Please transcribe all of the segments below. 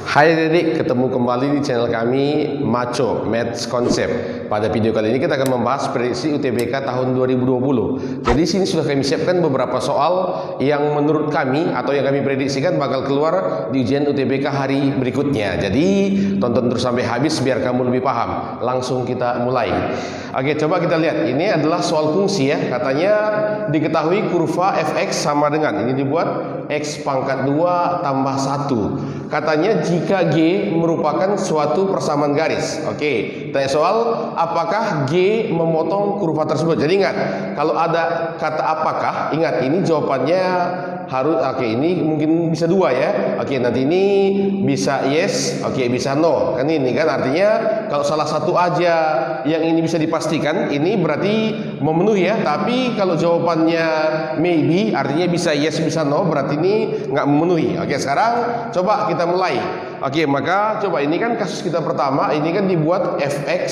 Hai adik, ketemu kembali di channel kami Maco Maths Concept. Pada video kali ini kita akan membahas prediksi UTBK tahun 2020. Jadi sini sudah kami siapkan beberapa soal yang menurut kami atau yang kami prediksikan bakal keluar di ujian UTBK hari berikutnya. Jadi tonton terus sampai habis biar kamu lebih paham. Langsung kita mulai. Oke, coba kita lihat. Ini adalah soal fungsi ya. Katanya diketahui kurva fx sama dengan, ini dibuat x pangkat 2 tambah 1. Katanya jika G merupakan suatu persamaan garis. Oke, tanya soal apakah G memotong kurva tersebut. Jadi ingat, kalau ada kata apakah, ingat ini jawabannya harus, oke, ini mungkin bisa dua ya. Oke, nanti ini bisa yes, oke, bisa no. Kan ini kan artinya kalau salah satu aja yang ini bisa dipastikan, ini berarti memenuhi ya. Tapi kalau jawabannya maybe, artinya bisa yes, bisa no, berarti ini nggak memenuhi. Oke, sekarang coba kita mulai. Oke, maka coba ini kan kasus kita pertama, ini kan dibuat fx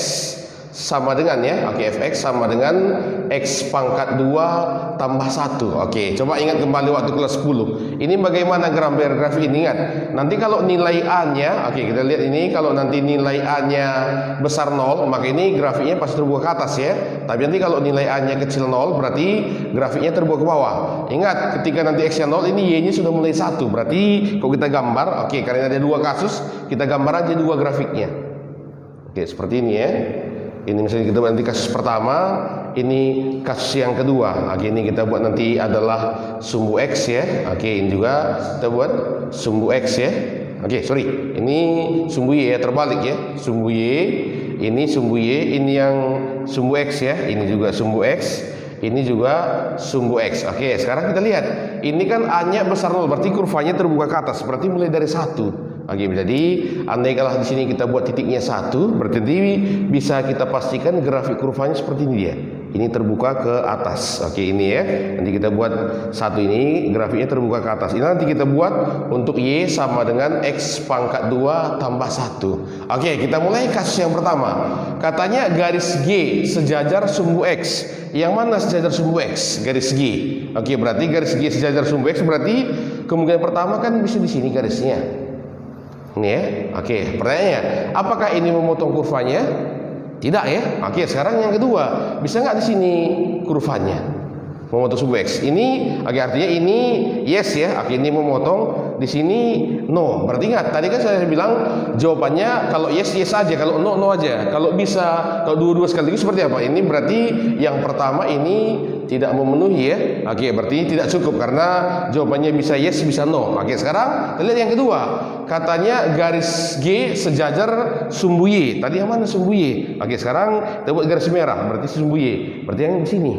sama dengan ya. Oke, fx sama dengan x pangkat 2 tambah 1. Oke, coba ingat kembali waktu kelas 10. Ini bagaimana grafik ini, ingat. Nanti kalau nilai A-nya, oke, kita lihat ini, kalau nanti nilai A-nya besar 0, maka ini grafiknya pasti terbuka ke atas ya. Tapi nanti kalau nilai A-nya kecil 0, berarti grafiknya terbuka ke bawah. Ingat, ketika nanti X-nya 0, ini Y-nya sudah mulai 1. Berarti kalau kita gambar, oke, karena ada dua kasus, kita gambar aja dua grafiknya. Oke, seperti ini ya. Ini misalnya kita buat nanti kasus pertama, ini kasus yang kedua. Oke, ini kita buat nanti adalah sumbu X ya. Oke, ini juga kita buat sumbu X ya. Oke, sorry, ini sumbu Y ya, terbalik ya. Sumbu Y, ini sumbu Y, ini yang sumbu X ya. Ini juga sumbu X, ini juga sumbu X. Oke, sekarang kita lihat. Ini kan A-nya besar 0, berarti kurvanya terbuka ke atas. Berarti mulai dari 1. Oke, jadi andai kalau di sini kita buat titiknya 1, berarti bisa kita pastikan grafik kurvanya seperti ini dia. Ini terbuka ke atas. Oke, ini ya. Nanti kita buat 1 ini grafiknya terbuka ke atas. Ini nanti kita buat untuk Y sama dengan X pangkat 2 tambah 1. Oke, kita mulai kasus yang pertama. Katanya garis G sejajar sumbu X. Yang mana sejajar sumbu X? Garis G. Oke, berarti garis G sejajar sumbu X, berarti kemungkinan pertama kan bisa di sini garisnya. Ini ya. Oke, pertanyaannya, apakah ini memotong kurvanya? Tidak ya. Oke, sekarang yang kedua, bisa nggak di sini kurvanya memotong sumbu X? Ini artinya ini yes ya. Oke, ini memotong, di sini no. Berarti ingat, tadi kan saya bilang jawabannya kalau yes yes aja, kalau no no aja. Kalau bisa, kalau dua-dua sekaligus seperti apa? Ini berarti yang pertama ini tidak memenuhi ya. Oke, berarti tidak cukup karena jawabannya bisa yes bisa no. Oke, sekarang kita lihat yang kedua. Katanya garis G sejajar sumbu Y. Tadi yang mana sumbu Y? Oke, sekarang kita buat garis merah, berarti sumbu Y. Berarti yang di sini.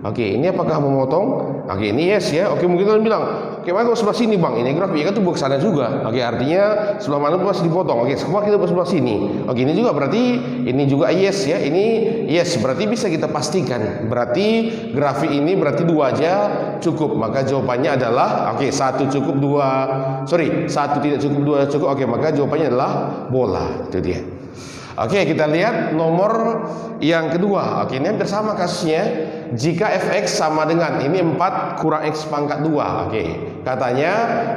Oke, ini apakah memotong? Oke, ini yes ya. Oke, mungkin kalian bilang, oke, kalau sebelah sini bang, ini grafiknya kan tuh ke sana juga. Oke, artinya sebelah mana pasti dipotong. Oke, semua kita buat sebelah sini. Oke, ini juga berarti ini juga yes ya. Ini yes, berarti bisa kita pastikan. Berarti grafik ini berarti 2 aja cukup. Maka jawabannya adalah oke, 1 cukup, 2 sorry, 1 tidak cukup, 2 cukup. Oke, maka jawabannya adalah bola. Itu dia. Oke, kita lihat nomor yang kedua. Oke, ini hampir sama kasusnya. Jika fx sama dengan ini 4 kurang x pangkat 2. Oke, katanya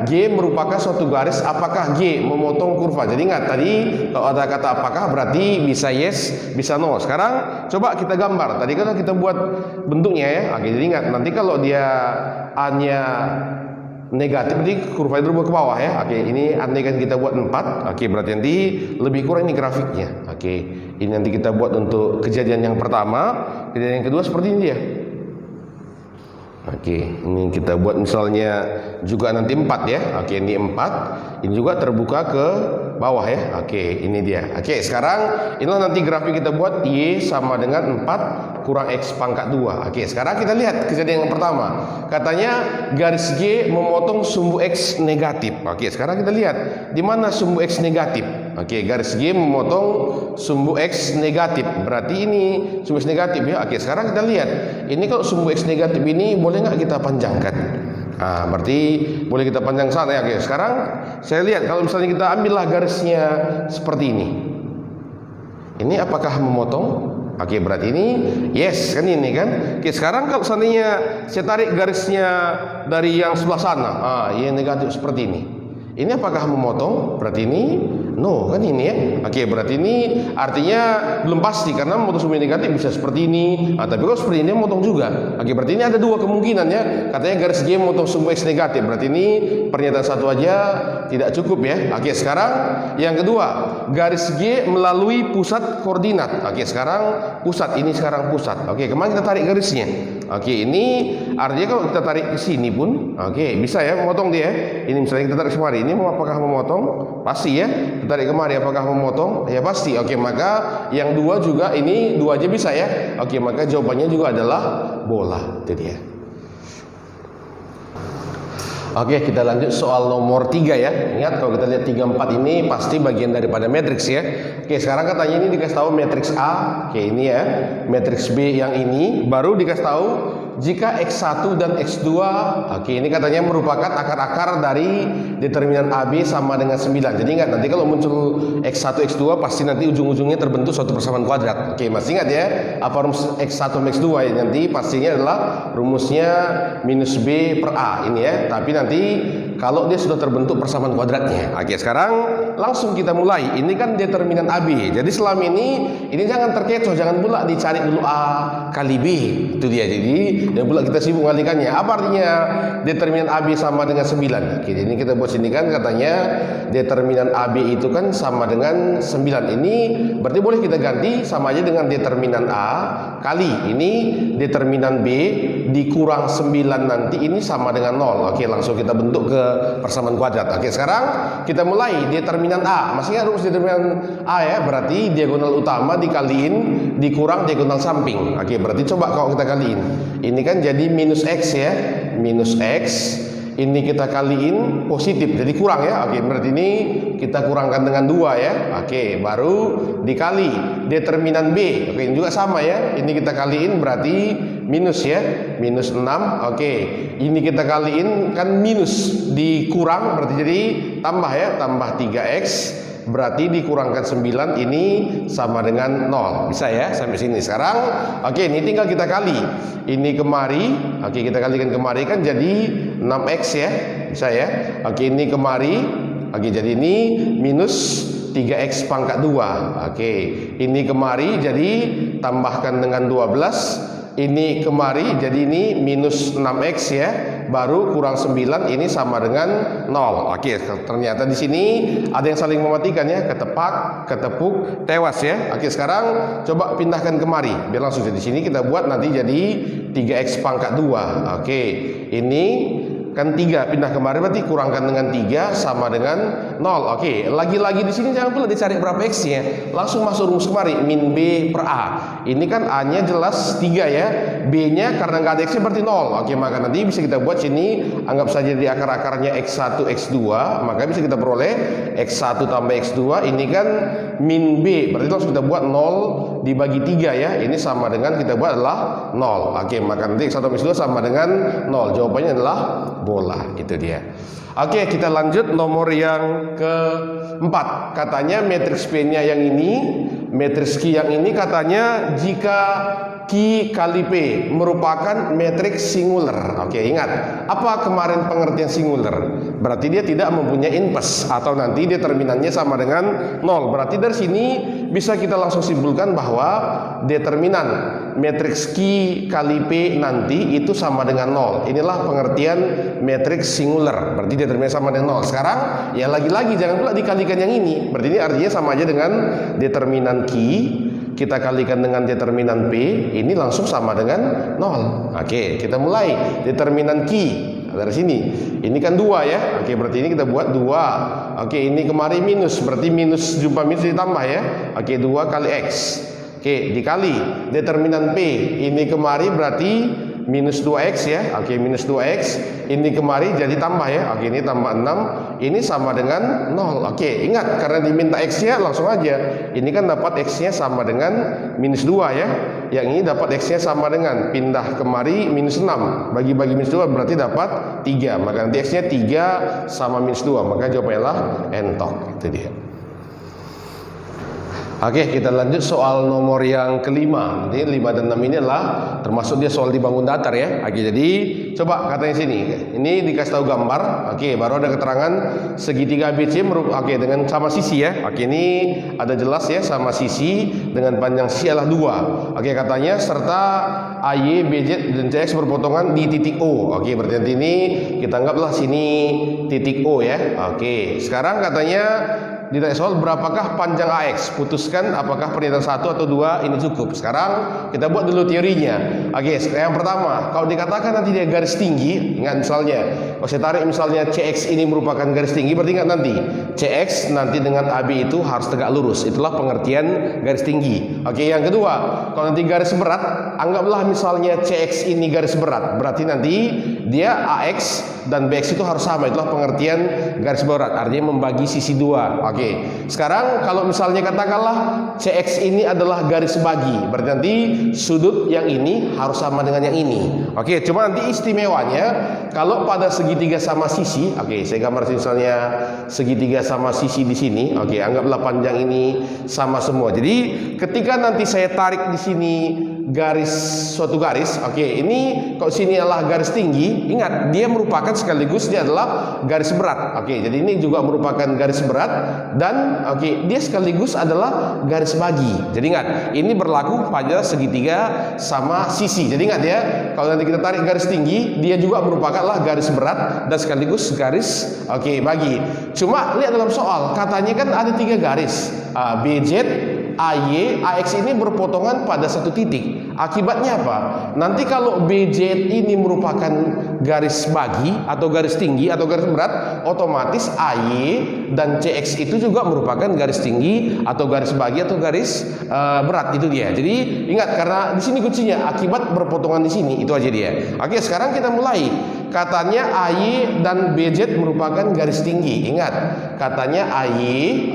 G merupakan suatu garis, apakah G memotong kurva? Jadi ingat tadi kalau ada kata apakah berarti bisa yes, bisa no. Sekarang coba kita gambar. Tadi kan kita buat bentuknya ya. Oke, jadi ingat nanti kalau dia A-nya negatif, nanti kurva itu berubah ke bawah ya. Oke, ini andai kan kita buat 4. Oke, berarti nanti lebih kurang ini grafiknya. Oke, ini nanti kita buat untuk kejadian yang pertama. Kejadian yang kedua seperti ini dia. Oke, ini kita buat misalnya juga nanti 4 ya. Oke, ini 4. Ini juga terbuka ke bawah ya. Oke, ini dia. Oke, sekarang inilah nanti grafik kita buat Y sama dengan 4 kurang X pangkat 2. Oke, sekarang kita lihat kejadian yang pertama. Katanya garis G memotong sumbu X negatif. Oke, sekarang kita lihat di mana sumbu X negatif. Oke, garis G memotong sumbu X negatif. Berarti ini sumbu X negatif ya. Oke, sekarang kita lihat. Ini kalau sumbu X negatif ini boleh nggak kita panjangkan? Nah, berarti boleh kita panjang sana ya. Oke, sekarang saya lihat kalau misalnya kita ambillah garisnya seperti ini. Ini apakah memotong? Oke, berarti ini yes kan ini kan. Oke, sekarang kalau seandainya saya tarik garisnya dari yang sebelah sana, yang negatif seperti ini. Ini apakah memotong? Berarti ini no kan ini ya. Oke, berarti ini artinya belum pasti karena memotong sumbu negatif bisa seperti ini. Tapi kalau seperti ini memotong juga. Oke, berarti ini ada dua kemungkinan ya. Katanya garis G memotong sumbu X negatif. Berarti ini pernyataan satu aja tidak cukup ya. Oke, sekarang yang kedua, garis G melalui pusat koordinat. Oke, sekarang pusat ini sekarang pusat. Oke, kemana kita tarik garisnya? Oke, ini artinya kalau kita tarik ke sini pun, oke, bisa ya memotong dia. Ini misalnya kita tarik kemari, ini apakah memotong? Pasti ya. Kita tarik kemari, apakah memotong? Ya pasti. Oke, maka yang dua juga ini dua aja bisa ya. Oke, maka jawabannya juga adalah bola. Itu dia. Oke, kita lanjut soal nomor 3 ya. Ingat kalau kita lihat 3, 4 ini pasti bagian daripada matriks ya. Oke, sekarang katanya ini dikasih tahu matriks A. Oke, ini ya. Matriks B yang ini baru dikasih tahu jika X1 dan X2, oke, ini katanya merupakan akar-akar dari determinan AB sama dengan 9. Jadi ingat, nanti kalau muncul X1, X2 pasti nanti ujung-ujungnya terbentuk suatu persamaan kuadrat. Oke, masih ingat ya, apa rumus X1 sama X2 ya? Nanti pastinya adalah rumusnya minus B per A ini ya. Tapi nanti kalau dia sudah terbentuk persamaan kuadratnya. Oke, sekarang langsung kita mulai. Ini kan determinan AB. Jadi selama ini jangan terkecoh, jangan pula dicari dulu A kali B. Itu dia. Jadi dan pula kita sibuk mengalihkannya. Apa artinya determinan AB sama dengan 9? Oke, ini kita buat sini kan katanya determinan AB itu kan sama dengan 9. Ini berarti boleh kita ganti sama aja dengan determinan A kali ini determinan B dikurang 9 nanti ini sama dengan 0. Oke, langsung kita bentuk ke persamaan kuadrat. Oke, sekarang kita mulai determinan A. Masih ingat rumus determinan A ya? Berarti diagonal utama dikaliin dikurang diagonal samping. Oke, berarti coba kalau kita kaliin. Ini kan jadi minus X ya. Minus X. Ini kita kaliin positif. Jadi kurang ya. Oke, berarti ini kita kurangkan dengan 2 ya. Oke, baru dikali determinan B. Oke, ini juga sama ya. Ini kita kaliin berarti minus ya. Minus 6. Oke, ini kita kaliin kan minus dikurang berarti jadi tambah ya. Tambah 3X. Berarti dikurangkan 9 ini sama dengan 0. Bisa ya sampai sini. Sekarang oke, ini tinggal kita kali. Ini kemari. Oke, kita kalikan kemari kan jadi 6X ya. Bisa ya. Oke, ini kemari. Oke, jadi ini minus 3X pangkat 2. Oke, ini kemari jadi tambahkan dengan 12. Ini kemari jadi ini minus 6X ya. Baru kurang 9 ini sama dengan 0. Oke, ternyata di sini ada yang saling mematikan ya, ketepak, ketepuk, tewas ya. Oke, sekarang coba pindahkan kemari biar langsung di sini kita buat nanti jadi 3X pangkat 2. Oke, ini kan 3 pindah kemari berarti kurangkan dengan 3 sama dengan 0. Oke, lagi-lagi di sini jangan pula dicari berapa X-nya. Langsung masuk rumus kemari min B per A. Ini kan A-nya jelas 3 ya. B-nya karena nggak ada X-nya berarti 0. Oke, maka nanti bisa kita buat sini anggap saja di akar-akarnya X1 X2, maka bisa kita peroleh X1 tambah X2 ini kan min B. Berarti langsung kita buat 0 dibagi 3 ya. Ini sama dengan kita buat adalah 0. Oke, maka nanti X1 tambah X2 sama dengan 0. Jawabannya adalah bola. Itu dia. Oke, kita lanjut nomor yang keempat. Katanya matriks P-nya yang ini, matriks Q yang ini katanya jika Q kali P merupakan matriks singular. Oke, ingat apa kemarin pengertian singular? Berarti dia tidak mempunyai inverse atau nanti determinannya sama dengan 0. Berarti dari sini bisa kita langsung simpulkan bahwa determinan matriks Q kali P nanti itu sama dengan 0. Inilah pengertian matriks singular. Berarti determinan sama dengan 0. Sekarang ya lagi-lagi jangan pula dikalikan yang ini. Berarti ini artinya sama aja dengan determinan Q kita kalikan dengan determinan P, ini langsung sama dengan 0. Oke, kita mulai determinan Q dari sini. Ini kan 2 ya. Oke, berarti ini kita buat 2. Oke, ini kemari minus, berarti minus jumpa minus ditambah ya. Oke, 2 kali X. Oke, dikali determinan P. Ini kemari berarti minus 2X ya. Oke, minus 2X. Ini kemari jadi tambah ya. Oke, ini tambah 6. Ini sama dengan 0. Oke, ingat karena diminta X-nya langsung aja. Ini kan dapat X-nya sama dengan minus 2 ya. Yang ini dapat X-nya sama dengan pindah kemari minus 6. Bagi-bagi minus 2 berarti dapat 3. Maka nanti X-nya 3 sama minus 2. Maka jawabannya adalah entok. Itu dia. Oke, kita lanjut soal nomor yang kelima. Nanti 5 dan 6 ini adalah termasuk dia soal dibangun datar ya. Oke, jadi coba katanya sini. Ini dikasih tahu gambar. Oke, baru ada keterangan segitiga ABC oke dengan sama sisi ya. Oke, ini ada jelas ya sama sisi dengan panjang sisi adalah 2. Oke, katanya serta AY, BZ dan CX berpotongan di titik O. Oke, berarti nanti ini kita anggaplah sini titik O ya. Oke, sekarang katanya ditanya soal berapakah panjang AX, putuskan apakah pernyataan 1 atau 2 ini cukup. Sekarang kita buat dulu teorinya. Oke, yang pertama, kalau dikatakan nanti dia garis tinggi, ingat misalnya kalau saya tarik misalnya CX ini merupakan garis tinggi, berarti ingat nanti CX nanti dengan AB itu harus tegak lurus. Itulah pengertian garis tinggi. Oke, yang kedua, kalau nanti garis berat, anggaplah misalnya CX ini garis berat, berarti nanti dia AX dan BX itu harus sama. Itulah pengertian garis berat, artinya membagi sisi 2. Oke, sekarang kalau misalnya katakanlah CX ini adalah garis bagi, berarti nanti sudut yang ini harus sama dengan yang ini. Oke, cuma nanti istimewanya kalau pada segitiga sama sisi, oke, saya gambar misalnya segitiga sama sisi di sini. Oke, anggaplah panjang ini sama semua. Jadi ketika nanti saya tarik di sini garis suatu garis, oke, ini kalau sini adalah garis tinggi, ingat dia merupakan sekaligus dia adalah garis berat. Oke, jadi ini juga merupakan garis berat dan oke, dia sekaligus adalah garis bagi. Jadi ingat, ini berlaku pada segitiga sama sisi. Jadi ingat ya, kalau nanti kita tarik garis tinggi, dia juga merupakanlah garis berat dan sekaligus garis bagi. Cuma lihat dalam soal, katanya kan ada 3 garis, BZ, AY, AX ini berpotongan pada satu titik. Akibatnya apa? Nanti kalau BZ ini merupakan garis bagi atau garis tinggi atau garis berat, otomatis AY dan CX itu juga merupakan garis tinggi atau garis bagi atau garis berat. Itu dia. Jadi ingat, karena di sini kuncinya akibat berpotongan di sini, itu aja dia. Oke, sekarang kita mulai. Katanya AY dan BZ merupakan garis tinggi. Ingat, katanya AY,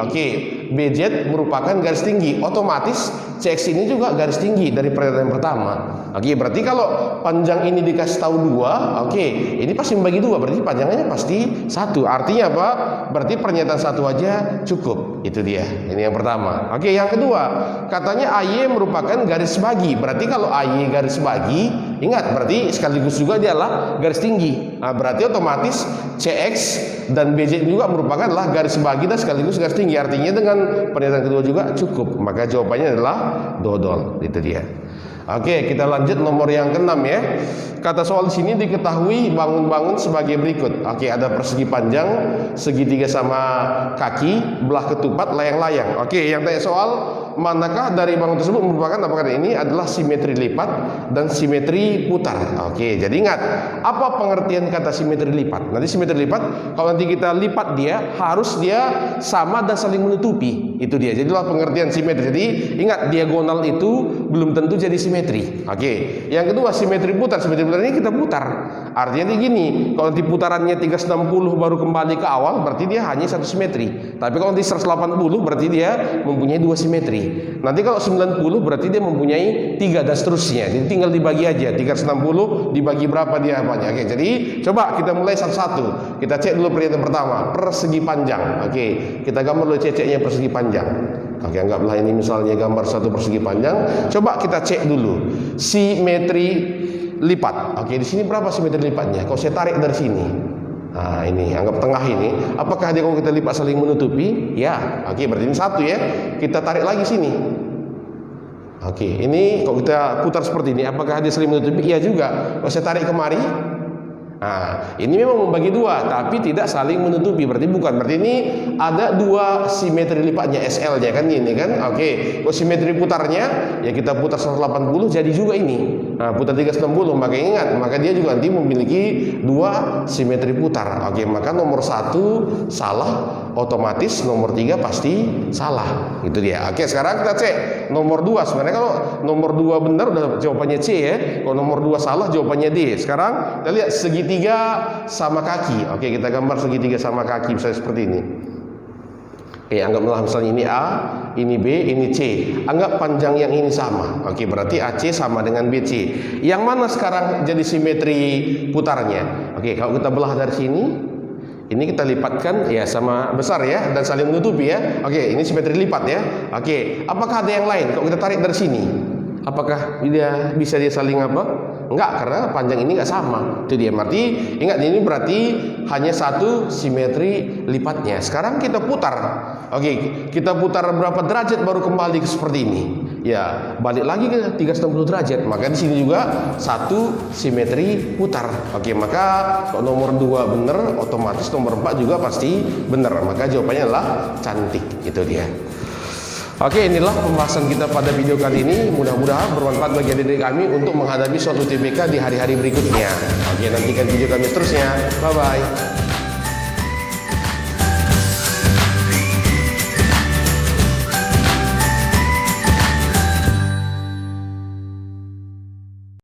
BZ merupakan garis tinggi. Otomatis CX ini juga garis tinggi dari pernyataan yang pertama. Oke, berarti kalau panjang ini dikasih tahu 2, ini pasti membagi 2, berarti panjangnya pasti 1. Artinya apa? Berarti pernyataan 1 aja cukup. Itu dia. Ini yang pertama. Oke, yang kedua, katanya AY merupakan garis bagi. Berarti kalau AY garis bagi, ingat, berarti sekaligus juga dia adalah garis tinggi. Nah, berarti otomatis CX dan BZ juga merupakanlah garis bagi dan sekaligus garis tinggi. Artinya dengan pernyataan kedua juga cukup. Maka jawabannya adalah dodol. Itu dia. Oke, kita lanjut nomor yang ke-6 ya. Kata soal di sini diketahui bangun-bangun sebagai berikut. Oke, ada persegi panjang, segitiga sama kaki, belah ketupat, layang-layang. Oke, yang tanya soal manakah dari bangun tersebut merupakan, apakah ini adalah simetri lipat dan simetri putar. Oke, jadi ingat, apa pengertian kata simetri lipat? Nanti simetri lipat, kalau nanti kita lipat dia, harus dia sama dan saling menutupi. Itu dia. Jadilah pengertian simetri. Jadi ingat, diagonal itu belum tentu jadi simetri. Oke. Yang kedua, simetri putar. Simetri putar ini kita putar. Artinya gini, kalau nanti putarannya 360 baru kembali ke awal, berarti dia hanya satu simetri. Tapi kalau nanti 180 berarti dia mempunyai 2 simetri. Nanti kalau 90 berarti dia mempunyai 3 dan seterusnya. Jadi tinggal dibagi aja. 360 dibagi berapa dia apanya. Oke, jadi coba kita mulai satu-satu. Kita cek dulu pernyataan pertama, persegi panjang. Oke, kita gambar dulu ceceknya persegi panjang. Oke, anggaplah ini misalnya gambar satu persegi panjang. Coba kita cek dulu simetri lipat. Oke, di sini berapa simetri lipatnya? Kalau saya tarik dari sini, nah ini anggap tengah ini, apakah dia kalau kita lipat saling menutupi? Ya. Oke, berarti ini 1 ya. Kita tarik lagi sini. Oke, ini kalau kita putar seperti ini, apakah dia saling menutupi? Iya juga. Kalau saya tarik kemari, nah, ini memang membagi 2 tapi tidak saling menutupi, berarti bukan. Berarti ini ada 2 simetri lipatnya, SL-nya kan ini kan. Oke, kalau simetri putarnya ya kita putar 180 jadi juga ini. Nah, putar 360, maka ingat, maka dia juga nanti memiliki 2 simetri putar. Oke, maka nomor 1 salah, otomatis nomor 3 pasti salah. Itu dia. Oke, sekarang kita cek nomor 2. Sebenarnya kalau nomor 2 benar udah jawabannya C ya. Kalau nomor 2 salah jawabannya D. Sekarang kita lihat segitiga sama kaki. Oke, kita gambar segitiga sama kaki misalnya seperti ini. Oke, anggaplah misalnya ini A, ini B, ini C. Anggap panjang yang ini sama. Oke, berarti AC sama dengan BC. Yang mana sekarang jadi simetri putarnya? Oke, kalau kita belah dari sini, Ini kita lipatkan ya sama besar ya, dan saling menutupi ya. Oke, ini simetri lipat ya. Oke, apakah ada yang lain? Kalau kita tarik dari sini, apakah dia bisa saling apa? Enggak, karena panjang ini enggak sama. Itu dia. Berarti ingat, ini berarti hanya satu simetri lipatnya. Sekarang kita putar. Oke, kita putar berapa derajat baru kembali ke seperti ini. Ya, balik lagi ke 360 derajat. Maka di sini juga satu simetri putar. Oke, maka kalau nomor 2 benar, otomatis nomor 4 juga pasti benar. Maka jawabannya adalah cantik. Itu dia. Oke, inilah pembahasan kita pada video kali ini. Mudah-mudahan bermanfaat bagi adik-adik kami untuk menghadapi suatu UTBK di hari-hari berikutnya. Oke, nantikan video kami seterusnya. Bye-bye.